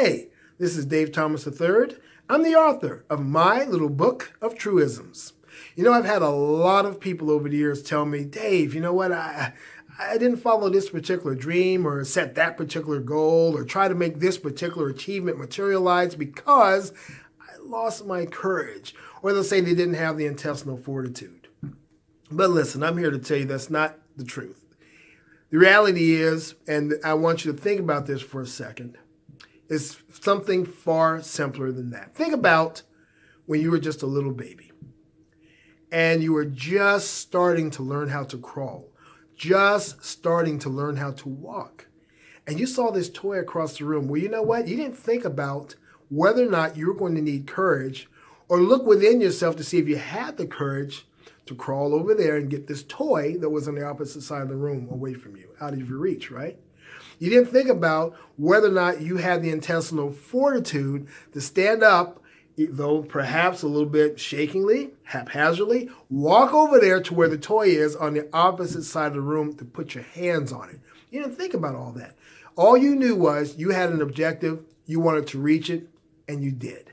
Hey, this is Dave Thomas III. I'm the author of my little book of truisms. You know, I've had a lot of people over the years tell me, Dave, you know what, I didn't follow this particular dream or set that particular goal or try to make this particular achievement materialize because I lost my courage. Or they'll say they didn't have the intestinal fortitude. But listen, I'm here to tell you that's not the truth. The reality is, and I want you to think about this for a second, is something far simpler than that. Think about when you were just a little baby and you were just starting to learn how to crawl, just starting to learn how to walk. And you saw this toy across the room. Well, you know what? You didn't think about whether or not you were going to need courage or look within yourself to see if you had the courage to crawl over there and get this toy that was on the opposite side of the room away from you, out of your reach, right? You didn't think about whether or not you had the intestinal fortitude to stand up, though perhaps a little bit shakingly, haphazardly, walk over there to where the toy is on the opposite side of the room to put your hands on it. You didn't think about all that. All you knew was you had an objective, you wanted to reach it, and you did.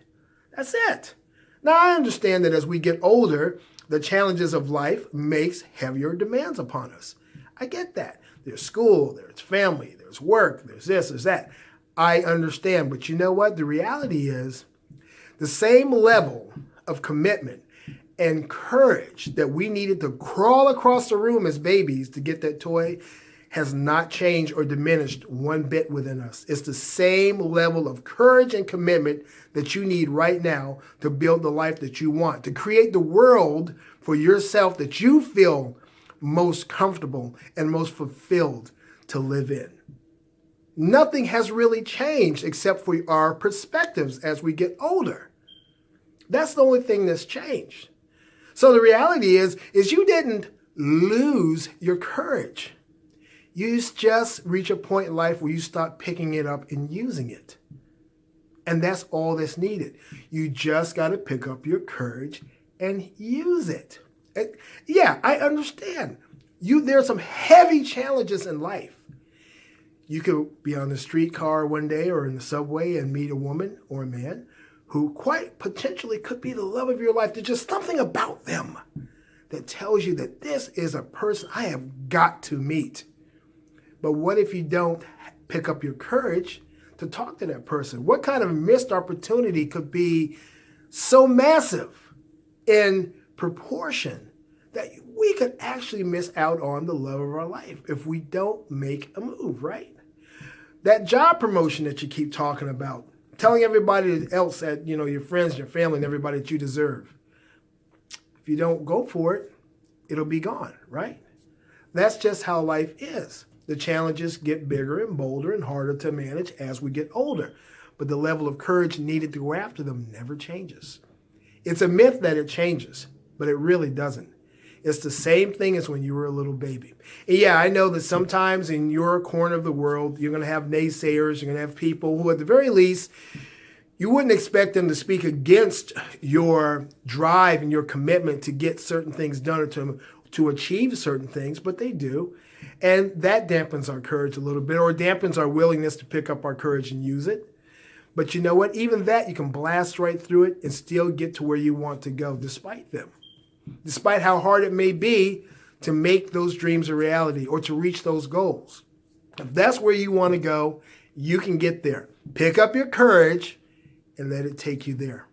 That's it. Now, I understand that as we get older, the challenges of life makes heavier demands upon us. I get that. There's school, there's family, there's work, there's this, there's that. I understand. But you know what? The reality is the same level of commitment and courage that we needed to crawl across the room as babies to get that toy has not changed or diminished one bit within us. It's the same level of courage and commitment that you need right now to build the life that you want, to create the world for yourself that you feel most comfortable and most fulfilled to live in. Nothing has really changed except for our perspectives as we get older. That's the only thing that's changed. So the reality is you didn't lose your courage. You just reach a point in life where you start picking it up and using it. And that's all that's needed. You just got to pick up your courage and use it. Yeah, I understand. There are some heavy challenges in life. You could be on the streetcar one day or in the subway and meet a woman or a man who quite potentially could be the love of your life. There's just something about them that tells you that this is a person I have got to meet. But what if you don't pick up your courage to talk to that person? What kind of missed opportunity could be so massive in proportion that we could actually miss out on the love of our life if we don't make a move, right? That job promotion that you keep talking about, telling everybody else that, your friends, your family, and everybody that you deserve. If you don't go for it, it'll be gone, right? That's just how life is. The challenges get bigger and bolder and harder to manage as we get older. But the level of courage needed to go after them never changes. It's a myth that it changes, but it really doesn't. It's the same thing as when you were a little baby. And yeah, I know that sometimes in your corner of the world, you're going to have naysayers, you're going to have people who at the very least, you wouldn't expect them to speak against your drive and your commitment to get certain things done or to achieve certain things, but they do. And that dampens our courage a little bit or dampens our willingness to pick up our courage and use it. But you know what? Even that, you can blast right through it and still get to where you want to go despite them. Despite how hard it may be to make those dreams a reality or to reach those goals. If that's where you want to go, you can get there. Pick up your courage and let it take you there.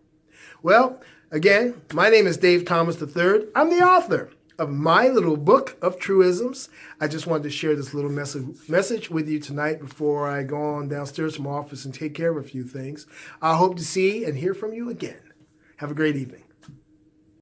Well, again, my name is Dave Thomas III. I'm the author of my little book of truisms. I just wanted to share this little message with you tonight before I go on downstairs to my office and take care of a few things. I hope to see and hear from you again. Have a great evening.